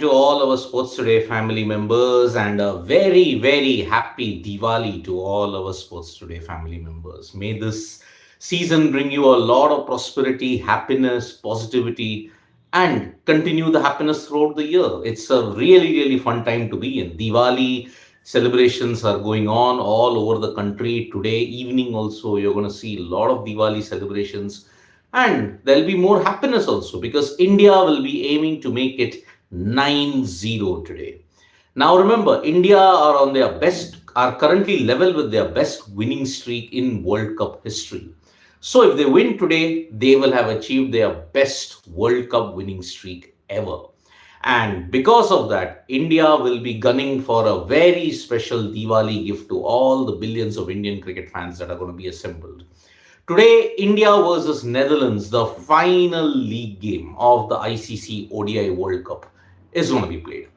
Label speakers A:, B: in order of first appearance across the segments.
A: to all our Sports Today family members, and a very, very happy Diwali to all our Sports Today family members. May this season bring you a lot of prosperity, happiness, positivity, and continue the happiness throughout the year. It's a really, really fun time to be in. Diwali celebrations are going on all over the country. Today evening, also, you're going to see a lot of Diwali celebrations, and there'll be more happiness also because India will be aiming to make it 9-0 today. Now remember, India are currently level with their best winning streak in World Cup history. So if they win today, they will have achieved their best World Cup winning streak ever. And because of that, India will be gunning for a very special Diwali gift to all the billions of Indian cricket fans that are going to be assembled. Today, India versus Netherlands, the final league game of the ICC ODI World Cup, is going to be played.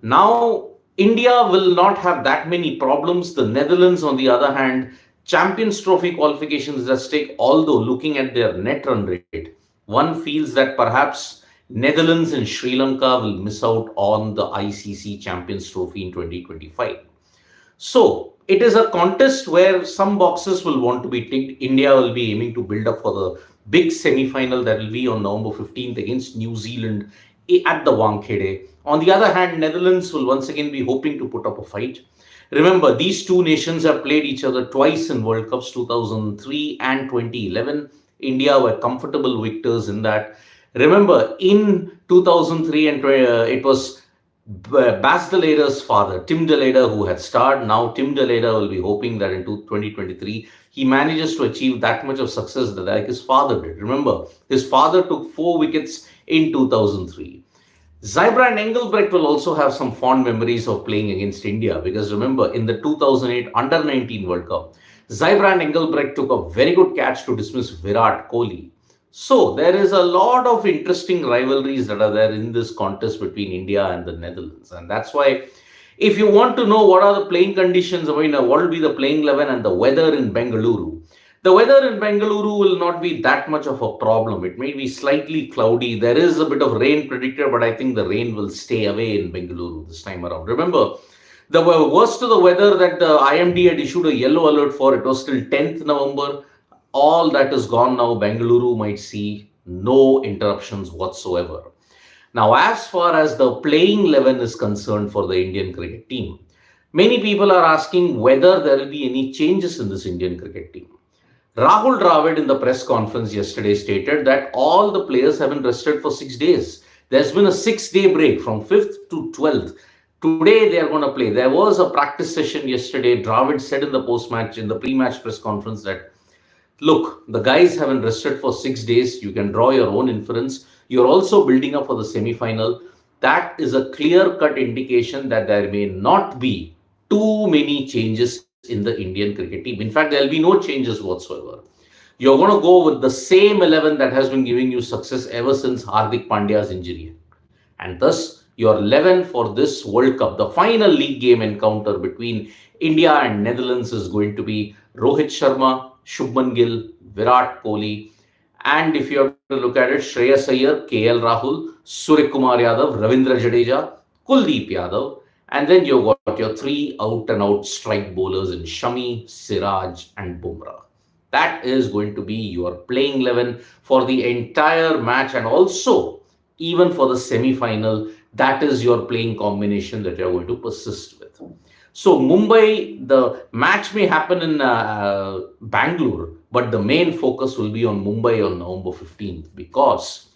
A: Now, India will not have that many problems. The Netherlands, on the other hand, Champions Trophy qualifications is at stake, although looking at their net run rate, one feels that perhaps Netherlands and Sri Lanka will miss out on the ICC Champions Trophy in 2025. So it is a contest where some boxes will want to be ticked. India will be aiming to build up for the big semi-final that will be on November 15th against New Zealand at the Wankhede. On the other hand, Netherlands will once again be hoping to put up a fight. Remember, these two nations have played each other twice in World Cups, 2003 and 2011. India were comfortable victors in that. Remember, in 2003 and it was Bas de Leijder's father, Tim de Leijder, who had starred. Now Tim de Leijder will be hoping that in 2023, he manages to achieve that much of success that like his father did. Remember, his father took 4 wickets in 2003. Zybrand Engelbrecht will also have some fond memories of playing against India because remember, in the 2008 Under-19 World Cup, Zybrand Engelbrecht took a very good catch to dismiss Virat Kohli. So there is a lot of interesting rivalries that are there in this contest between India and the Netherlands. And that's why if you want to know what are the playing conditions, what will be the playing 11 and the weather in Bengaluru, the weather in Bengaluru will not be that much of a problem. It may be slightly cloudy. There is a bit of rain predicted, but I think the rain will stay away in Bengaluru this time around. Remember, the worst of the weather that the IMD had issued a yellow alert for, it was till 10th November. All that is gone now. Bengaluru might see no interruptions whatsoever. Now, as far as the playing 11 is concerned for the Indian cricket team, many people are asking whether there will be any changes in this Indian cricket team. Rahul Dravid in the press conference yesterday stated that all the players have been rested for 6 days. There's been a 6-day break from 5th to 12th. Today they are going to play. There was a practice session yesterday. Dravid said in the post-match, in the pre-match press conference that, look, the guys haven't rested for 6 days. You can draw your own inference. You're also building up for the semi-final. That is a clear-cut indication that there may not be too many changes in the Indian cricket team. In fact, there'll be no changes whatsoever. You're going to go with the same 11 that has been giving you success ever since Hardik Pandya's injury. And thus, your 11 for this World Cup, the final league game encounter between India and Netherlands, is going to be Rohit Sharma, Shubman Gill, Virat Kohli, and if you have to look at it, Shreyas Iyer, KL Rahul, Surya Kumar Yadav, Ravindra Jadeja, Kuldeep Yadav, and then you've got your 3 out-and-out strike bowlers in Shami, Siraj, and Bumrah. That is going to be your playing 11 for the entire match, and also even for the semi-final. That is your playing combination that you're going to persist with. So Mumbai, the match may happen in Bangalore, but the main focus will be on Mumbai on November 15th because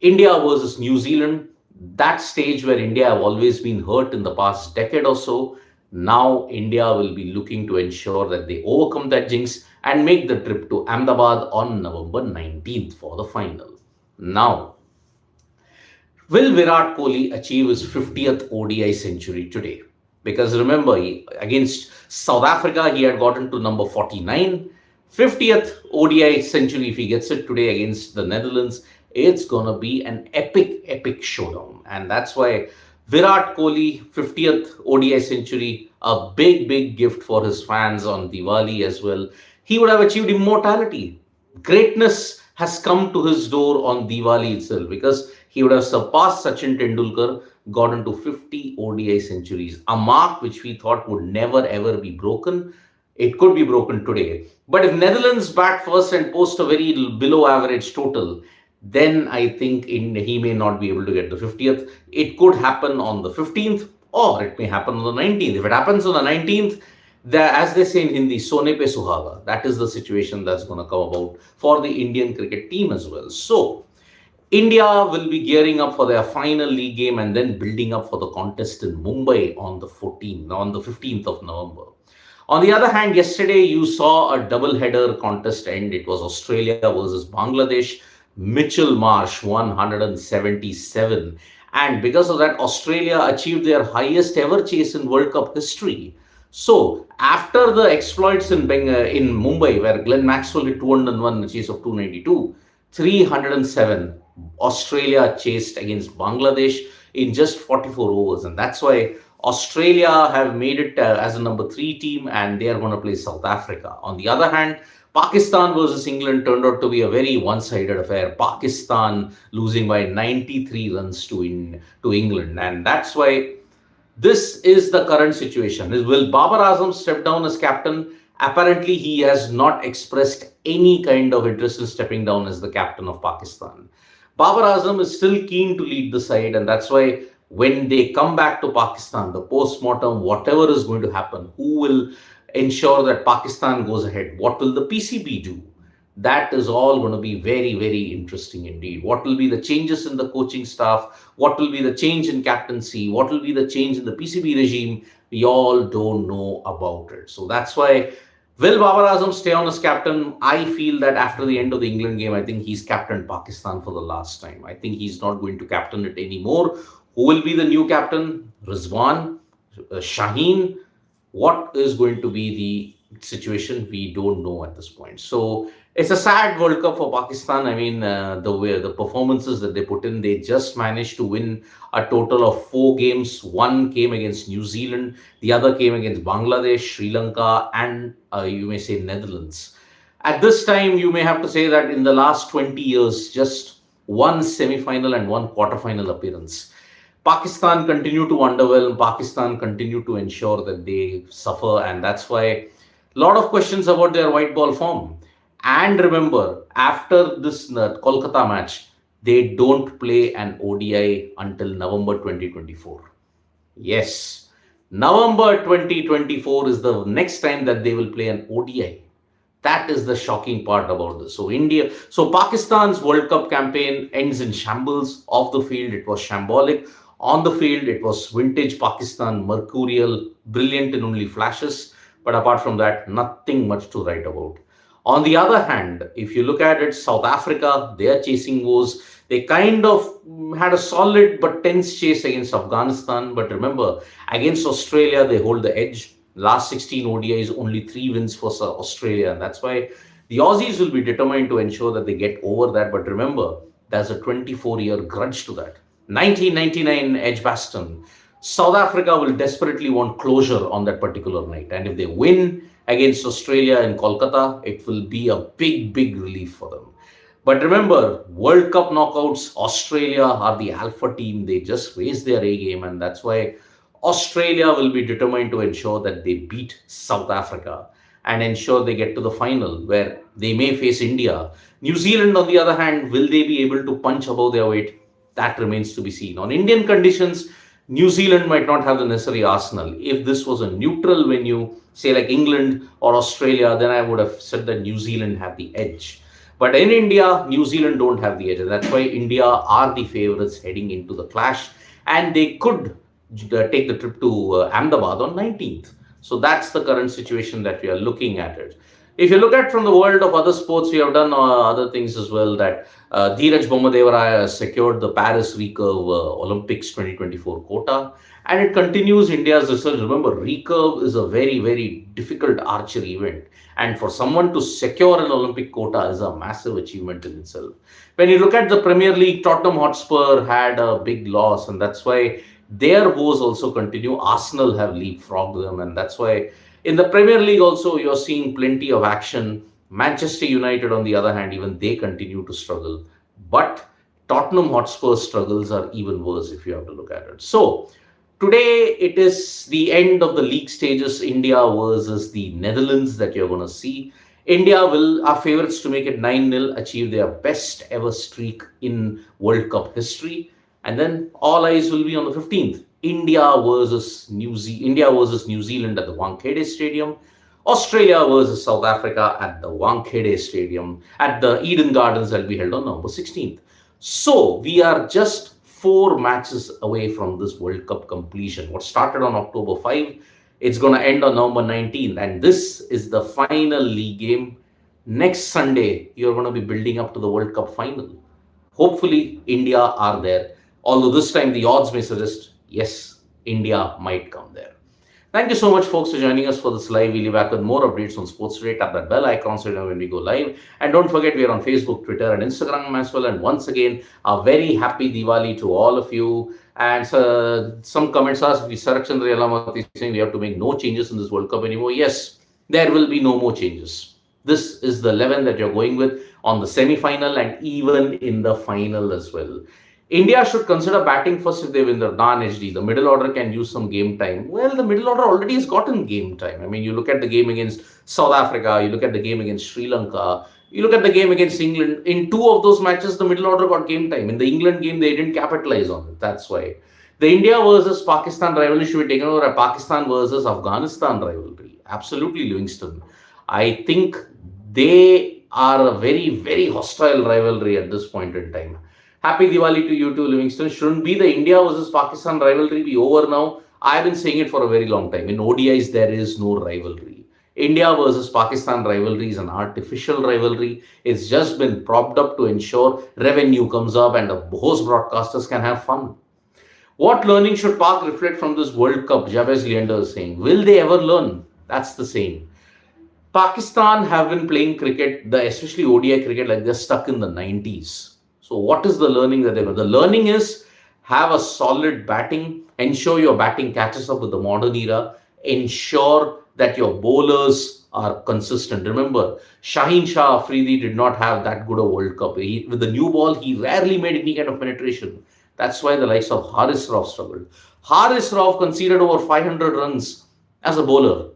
A: India versus New Zealand, that stage where India have always been hurt in the past decade or so, now India will be looking to ensure that they overcome that jinx and make the trip to Ahmedabad on November 19th for the final. Now, will Virat Kohli achieve his 50th ODI century today? Because remember, against South Africa, he had gotten to number 49. 50th ODI century, if he gets it today against the Netherlands, it's going to be an epic showdown. And that's why Virat Kohli, 50th ODI century, a big gift for his fans on Diwali as well. He would have achieved immortality. Greatness has come to his door on Diwali itself because he would have surpassed Sachin Tendulkar got into 50 ODI centuries, a mark which we thought would never ever be broken. It could be broken today. But if Netherlands bat first and post a very below average total, then I think he may not be able to get the 50th. It could happen on the 15th or it may happen on the 19th. If it happens on the 19th, as they say in Hindi, Sone pe suhaga. That is the situation that's going to come about for the Indian cricket team as well. So, India will be gearing up for their final league game and then building up for the contest in Mumbai on the 15th of November. On the other hand, yesterday you saw a double header contest end. It was Australia versus Bangladesh. Mitchell Marsh won 177. And because of that, Australia achieved their highest ever chase in World Cup history. So, after the exploits in Mumbai, where Glenn Maxwell hit 201 in a chase of 292, 307, Australia chased against Bangladesh in just 44 overs. And that's why Australia have made it as a number 3 team and they are going to play South Africa. On the other hand, Pakistan versus England turned out to be a very one-sided affair. Pakistan losing by 93 runs to England. And that's why this is the current situation. Will Babar Azam step down as captain? Apparently, he has not expressed any kind of interest in stepping down as the captain of Pakistan. Babar Azam is still keen to lead the side, and that's why when they come back to Pakistan, the post-mortem, whatever is going to happen, who will ensure that Pakistan goes ahead? What will the PCB do? That is all going to be very, very interesting indeed. What will be the changes in the coaching staff? What will be the change in captaincy? What will be the change in the PCB regime? We all don't know about it. So that's why, will Babar Azam stay on as captain? I feel that after the end of the England game, I think he's captained Pakistan for the last time. I think he's not going to captain it anymore. Who will be the new captain? Rizwan? Shaheen? What is going to be the situation? We don't know at this point. So it's a sad World Cup for Pakistan. I mean, the performances that they put in, they just managed to win a total of 4 games. One came against New Zealand, the other came against Bangladesh, Sri Lanka, and you may say Netherlands. At this time, you may have to say that in the last 20 years, just one semi-final and one quarter-final appearance. Pakistan continue to underwhelm. Pakistan continue to ensure that they suffer, and that's why a lot of questions about their white ball form. And remember, after this Kolkata match, they don't play an ODI until November 2024. Yes, November 2024 is the next time that they will play an ODI. That is the shocking part about this. So Pakistan's World Cup campaign ends in shambles. Off the field, it was shambolic. On the field, it was vintage Pakistan, mercurial, brilliant in only flashes. But apart from that, nothing much to write about. On the other hand, if you look at it, South Africa, their chasing woes, they kind of had a solid but tense chase against Afghanistan. But remember, against Australia, they hold the edge. Last 16 ODIs, only 3 wins for Australia. And that's why the Aussies will be determined to ensure that they get over that. But remember, there's a 24-year grudge to that. 1999 Edgbaston. South Africa will desperately want closure on that particular night. And if they win against Australia in Kolkata, it will be a big, big relief for them. But remember, World Cup knockouts, Australia are the alpha team. They just raised their A game, and that's why Australia will be determined to ensure that they beat South Africa and ensure they get to the final where they may face India. New Zealand, on the other hand, will they be able to punch above their weight? That remains to be seen. On Indian conditions, New Zealand might not have the necessary arsenal. If this was a neutral venue, say like England or Australia, then I would have said that New Zealand have the edge. But in India, New Zealand don't have the edge. And that's why India are the favorites heading into the clash. And they could take the trip to Ahmedabad on 19th. So that's the current situation that we are looking at it. If you look at from the world of other sports, we have done other things as well. That Dheeraj Bommadevaraya secured the Paris Recurve Olympics 2024 quota, and it continues India's research. Remember, recurve is a very, very difficult archery event, and for someone to secure an Olympic quota is a massive achievement in itself. When you look at the Premier League, Tottenham Hotspur had a big loss, and that's why their woes also continue. Arsenal have leapfrogged them, and that's why in the Premier League also, you're seeing plenty of action. Manchester United, on the other hand, even they continue to struggle. But Tottenham Hotspur struggles are even worse if you have to look at it. So, today it is the end of the league stages, India versus the Netherlands that you're going to see. India will are favorites to make it 9-0, achieve their best ever streak in World Cup history. And then all eyes will be on the 15th. India versus New Zealand at the Wankhede Stadium. Australia versus South Africa at the Wankhede Stadium at the Eden Gardens that will be held on November 16th. So we are just 4 matches away from this World Cup completion. What started on October 5, it's going to end on November 19th. And this is the final league game. Next Sunday, you're going to be building up to the World Cup final. Hopefully, India are there. Although this time the odds may suggest, yes, India might come there. Thank you so much, folks, for joining us for this live. We'll be back with more updates on sports today. Tap that bell icon so you know when we go live. And don't forget, we are on Facebook, Twitter, and Instagram as well. And once again, a very happy Diwali to all of you. And some comments asked, Sarak Chandra Yalamati saying we have to make no changes in this World Cup anymore. Yes, there will be no more changes. This is the 11 that you're going with on the semi-final and even in the final as well. India should consider batting first if they win the non-HD. The middle order can use some game time. Well, the middle order already has gotten game time. I mean, you look at the game against South Africa, you look at the game against Sri Lanka, you look at the game against England. In 2 of those matches, the middle order got game time. In the England game, they didn't capitalize on it. That's why. The India versus Pakistan rivalry should be taken over a Pakistan versus Afghanistan rivalry. Absolutely, Livingston. I think they are a very, very hostile rivalry at this point in time. Happy Diwali to you too, Livingston. Shouldn't be the India versus Pakistan rivalry be over now? I've been saying it for a very long time. In ODIs, there is no rivalry. India versus Pakistan rivalry is an artificial rivalry. It's just been propped up to ensure revenue comes up and the host broadcasters can have fun. What learning should Pak reflect from this World Cup? Jabez Leander is saying. Will they ever learn? That's the saying. Pakistan have been playing cricket, especially ODI cricket, like they're stuck in the 90s. So what is the learning that they have? The learning is have a solid batting, ensure your batting catches up with the modern era, ensure that your bowlers are consistent. Remember, Shaheen Shah Afridi did not have that good a World Cup. With the new ball, he rarely made any kind of penetration. That's why the likes of Haris Rauf struggled. Haris Rauf conceded over 500 runs as a bowler.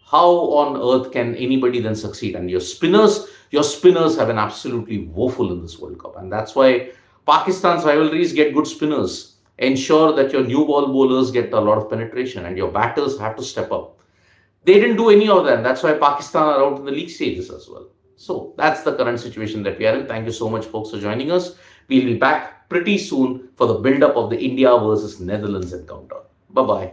A: How on earth can anybody then succeed? And your spinners have been absolutely woeful in this World Cup. And that's why Pakistan's rivalries get good spinners. Ensure that your new ball bowlers get a lot of penetration and your batters have to step up. They didn't do any of that. That's why Pakistan are out in the league stages as well. So that's the current situation that we are in. Thank you so much, folks, for joining us. We'll be back pretty soon for the build-up of the India versus Netherlands encounter. Bye-bye.